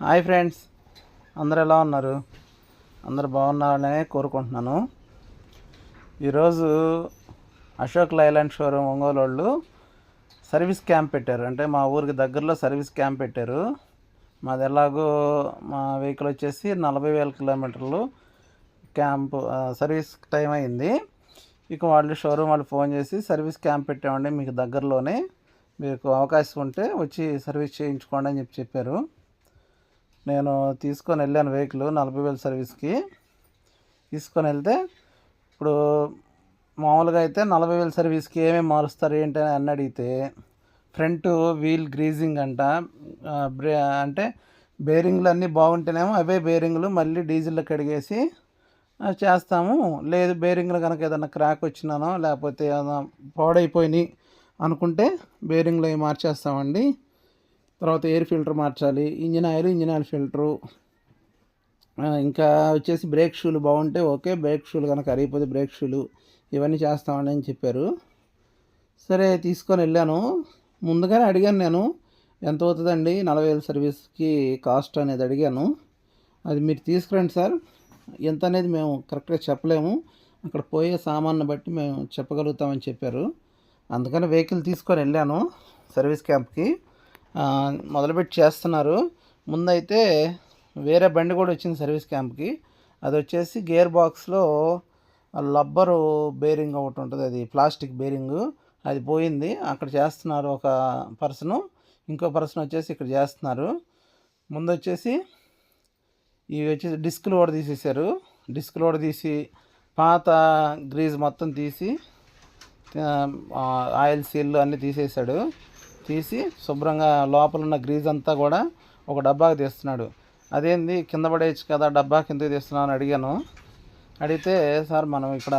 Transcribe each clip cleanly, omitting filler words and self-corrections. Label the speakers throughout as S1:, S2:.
S1: Hi friends, అందరు ఎలా ఉన్నారు? అందరు బాగున్నారనే కోరుకుంటున్నాను. ఈరోజు అశోక్ లైలాండ్ షోరూమ్ ఒంగోలు వాళ్ళు సర్వీస్ క్యాంప్ పెట్టారు. అంటే మా ఊరికి దగ్గరలో సర్వీస్ క్యాంప్ పెట్టారు. మాది ఎలాగో మా వెహికల్ వచ్చేసి 40,000 కిలోమీటర్లు క్యాంప్ సర్వీస్ టైం అయింది. ఇక వాళ్ళు షోరూమ్ వాళ్ళు ఫోన్ చేసి సర్వీస్ క్యాంప్ పెట్టామండి మీకు దగ్గరలోనే, మీకు అవకాశం ఉంటే వచ్చి సర్వీస్ చేయించుకోండి అని చెప్పారు. నేను తీసుకొని వెళ్ళాను వెహికల్ 40,000 సర్వీస్కి తీసుకొని వెళ్తే, ఇప్పుడు మామూలుగా అయితే 40,000 సర్వీస్కి ఏమేమి మారుస్తారు ఏంటి అని అడిగితే, ఫ్రంట్ వీల్ గ్రీజింగ్ అంట, అంటే బేరింగ్లు అన్నీ బాగుంటేనేమో అవే బేరింగ్లు మళ్ళీ డీజిల్లో కడిగేసి చేస్తాము. లేదు బేరింగ్లు కనుక ఏదైనా క్రాక్ వచ్చినానో లేకపోతే ఏదైనా పాడైపోయినాయి అనుకుంటే బేరింగ్లు అవి మార్చేస్తామండి. తర్వాత ఎయిర్ ఫిల్టర్ మార్చాలి, ఇంజిన్ ఆయిల్ ఫిల్టరు, ఇంకా వచ్చేసి బ్రేక్ షూలు బాగుంటే ఓకే, బ్రేక్ షూలు కనుక అరిగిపోతే బ్రేక్ షూలు ఇవన్నీ చేస్తామని అని చెప్పారు. సరే తీసుకొని వెళ్ళాను. ముందుగానే అడిగాను నేను, ఎంత అవుతుందండి 40,000 సర్వీస్కి కాస్ట్ అనేది అడిగాను. అది మీరు తీసుకురండి సార్, ఎంత అనేది మేము కరెక్ట్గా చెప్పలేము, అక్కడ పోయే సామాన్ని బట్టి మేము చెప్పగలుగుతామని చెప్పారు. అందుకని వెహికల్ తీసుకొని వెళ్ళాను సర్వీస్ క్యాంప్కి. మొదలుపెట్టి చేస్తున్నారు. ముందైతే వేరే బండి కూడా వచ్చింది సర్వీస్ క్యాంప్కి. అది వచ్చేసి గేర్ బాక్స్లో లబ్బరు బేరింగ్ ఒకటి ఉంటుంది, అది ప్లాస్టిక్ బేరింగు, అది పోయింది. అక్కడ చేస్తున్నారు ఒక పర్సను, ఇంకో పర్సన్ వచ్చేసి ఇక్కడ చేస్తున్నారు. ముందు వచ్చేసి ఇవి వచ్చేసి డిస్కులు కూడా తీసేశారు. డిస్కులు కూడా తీసి పాత గ్రీజ్ మొత్తం తీసి ఆయిల్ సీల్లు అన్నీ తీసేశాడు. తీసి శుభ్రంగా లోపల ఉన్న గ్రీజ్ అంతా కూడా ఒక డబ్బాకి తీస్తున్నాడు. అదేంది కింద పడేయచ్చు కదా, డబ్బా కిందకి తీస్తున్నావు అని అడిగాను. అడిగితే, సార్ మనం ఇక్కడ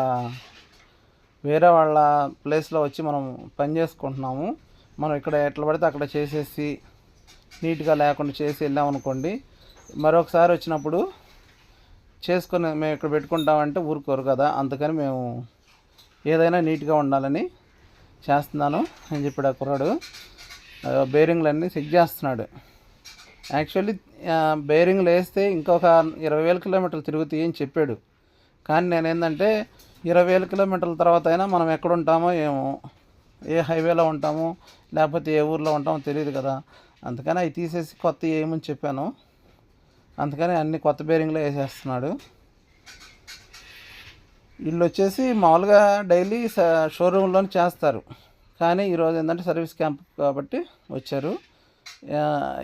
S1: వేరే వాళ్ళ ప్లేస్లో వచ్చి మనం పని చేసుకుంటున్నాము, మనం ఇక్కడ ఎట్లా పడితే అక్కడ చేసేసి నీట్గా లేకుండా చేసి వెళ్ళామనుకోండి, మరొకసారి వచ్చినప్పుడు చేసుకొని మేము ఇక్కడ పెట్టుకుంటామంటే ఊరుకోరు కదా, అందుకని మేము ఏదైనా నీట్గా ఉండాలని చేస్తున్నాను అని చెప్పాడు ఆ కుర్రాడు. బేరింగ్లన్నీ చెక్ చేస్తున్నాడు. యాక్చువల్లీ బేరింగ్లు వేస్తే ఇంకొక 20,000 కిలోమీటర్లు తిరుగుతాయి అని చెప్పాడు. కానీ నేనేంటంటే 20,000 కిలోమీటర్ల తర్వాత అయినా మనం ఎక్కడ ఉంటామో ఏమో, ఏ హైవేలో ఉంటామో లేకపోతే ఏ ఊర్లో ఉంటామో తెలియదు కదా, అందుకని అవి తీసేసి కొత్త ఏమని చెప్పాను. అందుకని అన్ని కొత్త బేరింగ్లో వేసేస్తున్నాడు. వీళ్ళు వచ్చేసి మామూలుగా డైలీ షోరూంలోనే చేస్తారు, కానీ ఈరోజు ఏంటంటే సర్వీస్ క్యాంప్ కాబట్టి వచ్చారు.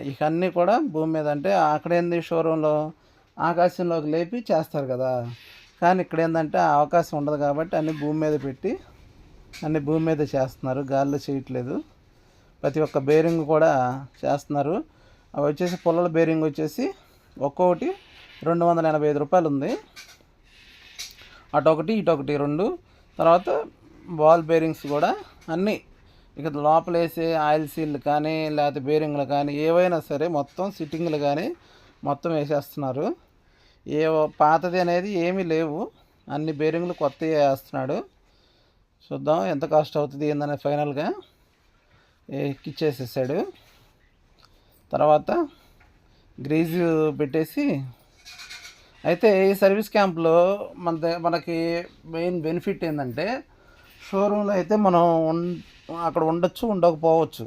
S1: ఇక అన్నీ కూడా భూమి మీద, అంటే అక్కడేంది షోరూంలో ఆకాశంలోకి లేపి చేస్తారు కదా, కానీ ఇక్కడ ఏంటంటే ఆ అవకాశం ఉండదు కాబట్టి అన్నీ భూమి మీద పెట్టి అన్నీ భూమి మీద చేస్తున్నారు, గాల్లో చేయట్లేదు. ప్రతి ఒక్క బేరింగ్ కూడా చేస్తున్నారు. అవి వచ్చేసి పుల్లల బేరింగ్ వచ్చేసి ఒక్కొక్కటి 285 రూపాయలు ఉంది. అటొకటి ఇటొకటి 2. తర్వాత బాల్ బేరింగ్స్ కూడా అన్నీ ఇక లోపల వేసే ఆయిల్ సీల్లు కానీ లేకపోతే బేరింగ్లు కానీ ఏవైనా సరే మొత్తం సిట్టింగ్లు కానీ మొత్తం వేసేస్తున్నారు. ఏ పాతది అనేది ఏమీ లేవు, అన్ని బేరింగ్లు కొత్తవి వేస్తున్నాడు. చూద్దాం ఎంత కాస్ట్ అవుతుంది ఏందనే ఫైనల్గా ఎక్కిచ్చేసేసాడు. తర్వాత గ్రీజు పెట్టేసి, అయితే ఈ సర్వీస్ క్యాంప్లో మనకి మెయిన్ బెనిఫిట్ ఏంటంటే, షోరూంలో అయితే మనం అక్కడ ఉండొచ్చు ఉండకపోవచ్చు.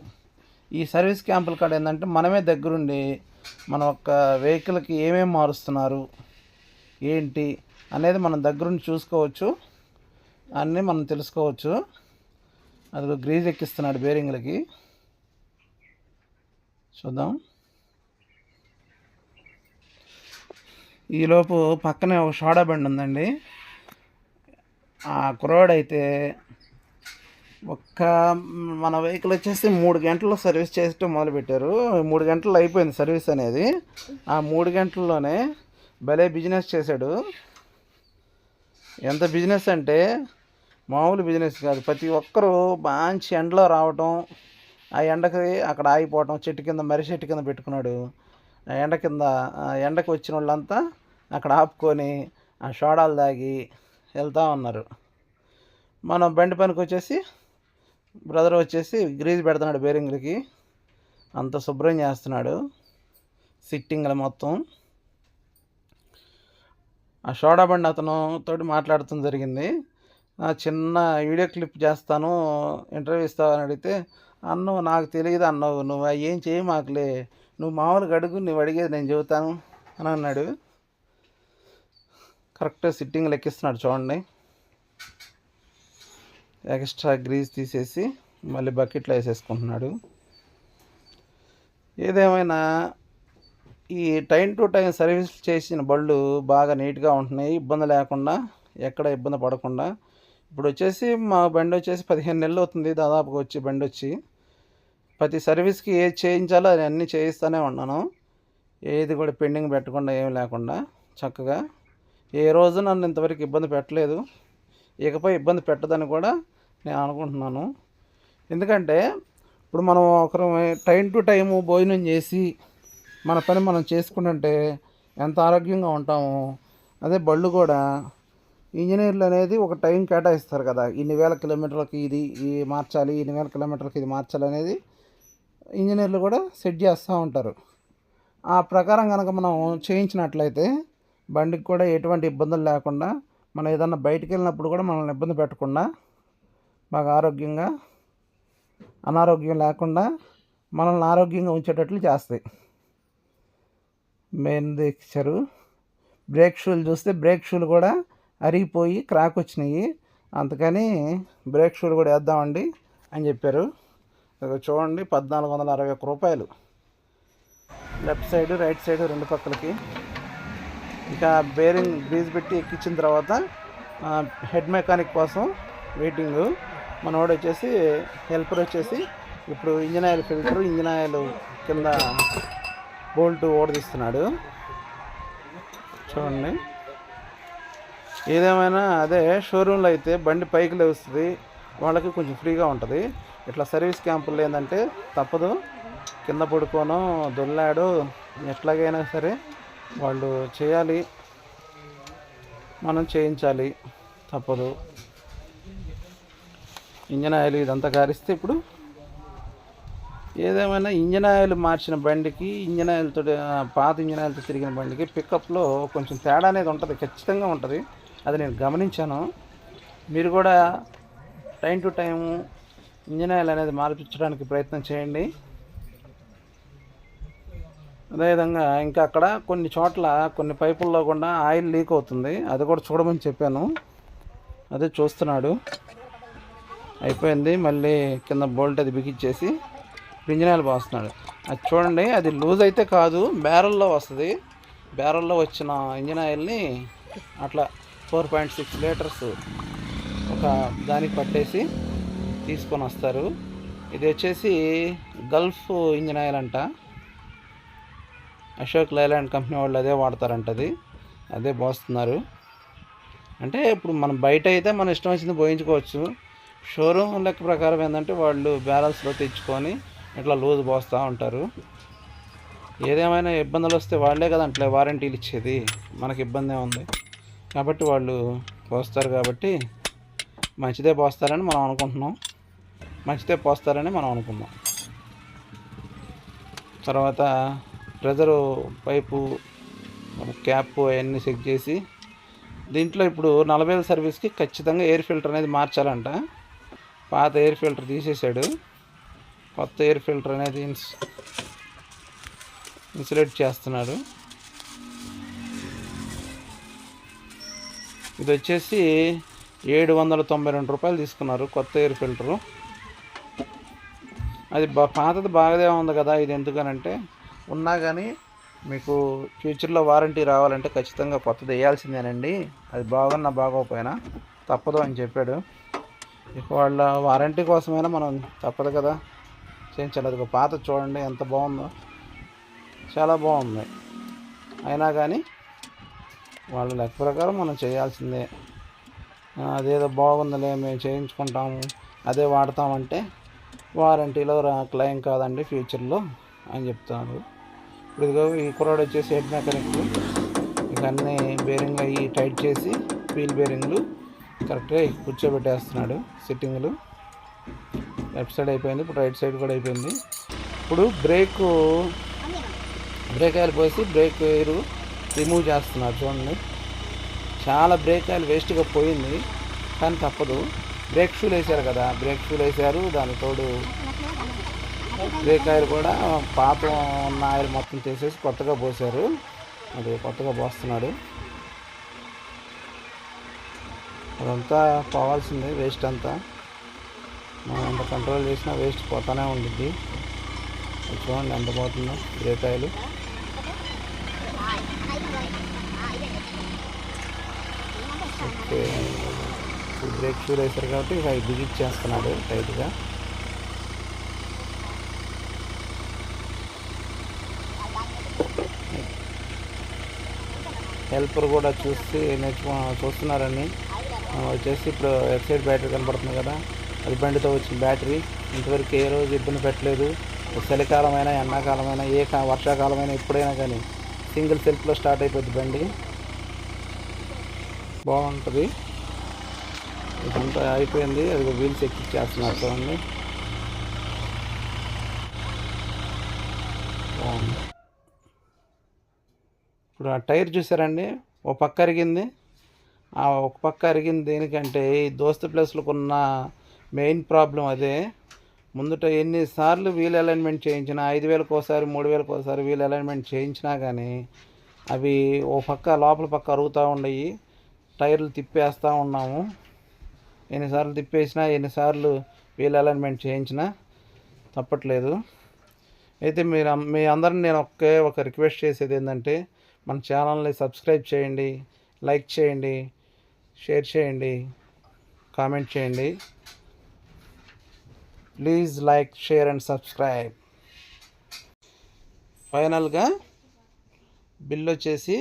S1: ఈ సర్వీస్ క్యాంపుల కాడ ఏంటంటే మనమే దగ్గరుండి మన ఒక్క వెహికల్కి ఏమేమి మారుస్తున్నారు ఏంటి అనేది మనం దగ్గరుండి చూసుకోవచ్చు, అన్నీ మనం తెలుసుకోవచ్చు. అది గ్రీజ్ ఎక్కిస్తున్నాడు బేరింగ్లకి, చూద్దాం. ఈలోపు పక్కనే ఒక సోడా బండి ఉందండి. ఆ కుర్రాడైతే మన వెహికల్ వచ్చేసి 3 గంటల్లో సర్వీస్ చేయటం మొదలుపెట్టారు. 3 గంటల్లో అయిపోయింది సర్వీస్ అనేది. ఆ 3 గంటల్లోనే భలే బిజినెస్ చేశాడు. ఎంత బిజినెస్ అంటే మామూలు బిజినెస్ కాదు. ప్రతి ఒక్కరూ మంచి ఎండలో రావటం, ఆ ఎండకి అక్కడ ఆగిపోవటం, చెట్టు కింద మర్రి చెట్టు కింద పెట్టుకున్నాడు. ఎండకి వచ్చిన వాళ్ళంతా అక్కడ ఆపుకొని ఆ సోడాలు తాగి వెళ్తూ ఉన్నారు. మన బండి పనికి వచ్చేసి బ్రదర్ వచ్చేసి గ్రీజ్ పెడుతున్నాడు బేరింగ్లకి, అంత శుభ్రం చేస్తున్నాడు. సిట్టింగ్లు మొత్తం. ఆ సోడా బండి అతను తోటి మాట్లాడటం జరిగింది. చిన్న వీడియో క్లిప్ చేస్తాను, ఇంటర్వ్యూ ఇస్తావని అడిగితే, అన్నావు నాకు తెలియదు అన్నావు, నువ్వు అవి ఏం చేయి మాకులే, నువ్వు మామూలుగా అడుగు, నువ్వు అడిగేది నేను చెబుతాను అని అన్నాడు. కరెక్ట్గా సిట్టింగ్ లెక్కిస్తున్నాడు చూడండి. ఎక్స్ట్రా గ్రీజ్ తీసేసి మళ్ళీ బకెట్లో వేసేసుకుంటున్నాడు. ఏదేమైనా ఈ టైం టు టైం సర్వీస్ చేసిన బళ్ళు బాగా నీట్గా ఉంటున్నాయి, ఇబ్బంది లేకుండా, ఎక్కడ ఇబ్బంది పడకుండా. ఇప్పుడు వచ్చేసి మా బండి వచ్చేసి 15 నెలలు అవుతుంది దాదాపుగా వచ్చి బండి వచ్చి. ప్రతి సర్వీస్కి ఏది చేయించాలో అది అన్నీ చేయిస్తూనే ఉన్నాను. ఏది కూడా పెండింగ్ పెట్టకుండా ఏమి లేకుండా చక్కగా. ఏ రోజు నన్ను ఇంతవరకు ఇబ్బంది పెట్టలేదు, ఇకపై ఇబ్బంది పెట్టదని కూడా నేను అనుకుంటున్నాను. ఎందుకంటే ఇప్పుడు మనం ఒకరు టైం టు టైము భోజనం చేసి మన పని మనం చేసుకుంటుంటే ఎంత ఆరోగ్యంగా ఉంటామో, అదే బళ్ళు కూడా ఇంజనీర్లు అనేది ఒక టైం కేటాయిస్తారు కదా, ఇన్ని వేల కిలోమీటర్లకి ఇది మార్చాలి, ఇన్ని వేల కిలోమీటర్లకి ఇది మార్చాలి అనేది ఇంజనీర్లు కూడా సెట్ చేస్తూ ఉంటారు. ఆ ప్రకారం కనుక మనం చేయించినట్లయితే బండికి కూడా ఎటువంటి ఇబ్బందులు లేకుండా, మనం ఏదన్నా బయటికి వెళ్ళినప్పుడు కూడా మనల్ని ఇబ్బంది పెట్టకుండా బాగా ఆరోగ్యంగా, అనారోగ్యం లేకుండా మనల్ని ఆరోగ్యంగా ఉంచేటట్లు చేస్తాయి. మెయిన్ ఇచ్చారు. బ్రేక్ షూలు చూస్తే బ్రేక్ షూలు కూడా అరిగిపోయి క్రాక్ వచ్చినాయి, అందుకని బ్రేక్ షూలు కూడా వేద్దామండి అని చెప్పారు. చూడండి, 1461 రూపాయలు లెఫ్ట్ సైడ్ రైట్ సైడ్ రెండు పక్కలకి. ఇంకా బేరింగ్ గ్రీజ్ పెట్టి ఎక్కించిన తర్వాత హెడ్ మెకానిక్ కోసం వెయిటింగ్. మనోడు వచ్చేసి హెల్పర్ వచ్చేసి ఇప్పుడు engine oil filter, engine oil కింద బోల్ట్ ఓడదీస్తున్నాడు చూడండి. ఏదేమైనా అదే షోరూంలో అయితే బండి పైకి లేస్తుంది, వాళ్ళకి కొంచెం ఫ్రీగా ఉంటుంది. ఇట్లా సర్వీస్ క్యాంపుల్లో ఏంటంటే తప్పదు, కింద పడుకోనో దొల్లాడు ఎట్లాగైనా సరే వాళ్ళు చేయాలి, మనం చేయించాలి, తప్పదు. ఇంజన్ ఆయిల్ ఇదంతా కారిస్తే ఇప్పుడు ఏదేమైనా ఇంజన్ ఆయిల్ మార్చిన బండికి, ఇంజన్ ఆయిల్తో పాత ఇంజన్ ఆయిల్తో తిరిగిన బండికి పికప్లో కొంచెం తేడా అనేది ఉంటుంది, ఖచ్చితంగా ఉంటుంది. అది నేను గమనించాను. మీరు కూడా time to time engine oil అనేది మార్పించడానికి ప్రయత్నం చేయండి. అదేవిధంగా ఇంకా అక్కడ కొన్ని చోట్ల కొన్ని పైపుల్లో కూడా ఆయిల్ లీక్ అవుతుంది, అది కూడా చూడమని చెప్పాను. అదే చూస్తున్నాడు. అయిపోయింది, మళ్ళీ కింద బోల్ట్ అది బిగించేసి ఇంజన్ ఆయిల్ పోస్తున్నాడు. అది చూడండి, అది లూజ్ అయితే కాదు, బ్యారల్లో వస్తుంది. బ్యారల్లో వచ్చిన ఇంజన్ ఆయిల్ని అట్లా 4.6 లీటర్స్ ఒక దానికి పట్టేసి తీసుకొని వస్తారు. ఇది వచ్చేసి గల్ఫ్ ఇంజన్ ఆయిల్ అంట, అశోక్ లైలాండ్ కంపెనీ వాళ్ళు అదే వాడతారంట, అదే పోస్తున్నారు. అంటే ఇప్పుడు మనం బయట అయితే మన ఇష్టం వచ్చింది పోయించుకోవచ్చు. షోరూమ్ లెక్క ప్రకారం ఏంటంటే వాళ్ళు బ్యారల్స్లో తెచ్చుకొని ఇట్లా లూజ్ పోస్తూ ఉంటారు. ఏదేమైనా ఇబ్బందులు వస్తే వాళ్ళే కదా అట్లే వారంటీలు ఇచ్చేది, మనకి ఇబ్బంది ఉంది కాబట్టి వాళ్ళు పోస్తారు. కాబట్టి మంచిదే పోస్తారని మనం అనుకుంటున్నాం, మంచిదే పోస్తారని మనం అనుకున్నాం. తర్వాత ప్రెజర్ పైపు క్యాప్ అవన్నీ చెక్ చేసి, దీంట్లో ఇప్పుడు 40,000 సర్వీస్కి ఖచ్చితంగా ఎయిర్ ఫిల్టర్ అనేది మార్చాలంట. పాత ఎయిర్ ఫిల్టర్ తీసేసాడు, కొత్త ఎయిర్ ఫిల్టర్ అనేది ఇన్సులేట్ చేస్తున్నాడు. ఇది వచ్చేసి 792 రూపాయలు తీసుకున్నారు కొత్త ఎయిర్ ఫిల్టరు. అది పాతది బాగానే ఉంది కదా, ఇది ఎందుకనంటే ఉన్నా కానీ మీకు ఫ్యూచర్లో వారంటీ రావాలంటే ఖచ్చితంగా కొత్తది వేయాల్సిందేనండి, అది బాగున్నా బాగోకపోయినా తప్పదు అని చెప్పాడు. ఇక వాళ్ళ వారంటీ కోసమైనా మనం తప్పదు కదా చేయించాలి. అది పాత చూడండి ఎంత బాగుందో, చాలా బాగుంది. అయినా కానీ వాళ్ళ లెక్క ప్రకారం మనం చేయాల్సిందే. అదేదో బాగుందిలే మేము చేయించుకుంటాము అదే వాడతామంటే వారంటీలో క్లెయిమ్ కాదండి ఫ్యూచర్లో అని చెప్తాను. ఇప్పుడు ఇదిగో ఈ కుర్రాడు వచ్చేసి హెడ్ మెకానిక్, ఇక అన్నీ బేరింగ్లు అవి టైట్ చేసి వీల్ బేరింగ్లు కరెక్ట్గా కూర్చోబెట్టేస్తున్నాడు. సిట్టింగ్లు లెఫ్ట్ సైడ్ అయిపోయింది, ఇప్పుడు రైట్ సైడ్ కూడా అయిపోయింది. ఇప్పుడు బ్రేకు బ్రేక్ ఆయిల్ పోసి బ్రేక్ వైరు రిమూవ్ చేస్తున్నారు చూడండి. చాలా బ్రేక్ ఆయిల్ వేస్ట్గా పోయింది, కానీ తప్పదు. బ్రేక్ షూలు వేసారు కదా, బ్రేక్ షూలు వేసారు, దానికి తోడు బ్రేక్ ఆయిల్ కూడా పాత ఉన్న ఆయిల్ మొత్తం తీసేసి కొత్తగా పోసారు. అది కొత్తగా పోస్తున్నాడు. అదంతా పోవాల్సిందే, వేస్ట్ అంతా. మనం ఎంత కంట్రోల్ చేసినా వేస్ట్ పోతానే ఉంటుంది. చూడండి ఎంత పోతుందో break oil. Okay, break sure వేసారు కాబట్టి అవి బిగిచ్చేస్తున్నాడు టైట్గా. హెల్పర్ కూడా చూస్తున్నారని వచ్చేసి ఇప్పుడు ఎక్సైడ్ బ్యాటరీ కనపడుతుంది కదా, అది బండితో వచ్చిన బ్యాటరీ. ఇంతవరకు ఏ రోజు ఇబ్బంది పెట్టలేదు. చలికాలమైనా ఎండాకాలమైనా వర్షాకాలమైనా ఎప్పుడైనా కానీ సింగిల్ సెల్ఫ్లో స్టార్ట్ అయిపోద్ది బండి, బాగుంటుంది. ఇదంతా అయిపోయింది, అది వీల్స్ ఎక్కిచ్చేస్తున్నారు చూడండి. బాగుంది. ఇప్పుడు ఆ టైర్ చూసారండి, ఒక పక్క అరిగింది. ఆ ఒక పక్క అరిగింది దేనికంటే ఈ దోస్తు ప్లేస్లకు ఉన్న మెయిన్ ప్రాబ్లం అదే. ముందుట ఎన్నిసార్లు వీల్ అలైన్మెంట్ చేయించినా, 5,000కి ఒకసారి 3,000కి ఒకసారి వీల్ అలైన్మెంట్ చేయించినా కానీ అవి ఓ పక్క లోపల పక్క అరుగుతూ ఉండయి. టైర్లు తిప్పేస్తూ ఉన్నాము. ఎన్నిసార్లు తిప్పేసినా, ఎన్నిసార్లు వీల్ అలైన్మెంట్ చేయించినా తప్పట్లేదు. అయితే మీ అందరిని నేను ఒక రిక్వెస్ట్ చేసేది ఏంటంటే, మన ఛానల్ని సబ్స్క్రైబ్ చేయండి, లైక్ చేయండి, షేర్ చేయండి, కామెంట్ చేయండి. Please like, share and subscribe. ఫైనల్గా బిల్ వచ్చేసి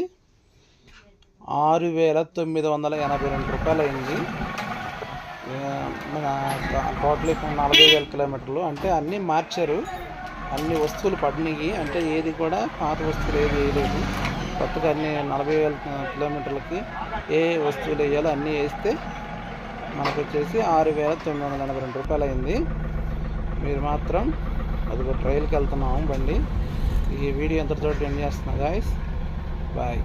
S1: 6,982 రూపాయలు అయింది. మన టోటల్ 40,000 కిలోమీటర్లు. అంటే అన్నీ మార్చారు, అన్ని వస్తువులు పడినాయి. అంటే ఏది కూడా పాత వస్తువులు ఏది వేయలేదు. కొత్తగా అన్ని 40,000 కిలోమీటర్లకి ఏ వస్తువులు వేయాలో అన్నీ వేస్తే మనకు వచ్చేసి 6,982 రూపాయలు అయింది. మీరు మాత్రం అదిగో ట్రైల్కి వెళ్తున్నాము బండి. ఈ వీడియో ఎంతటితో ఎండ్ చేస్తున్నా గాయస్. బాయ్.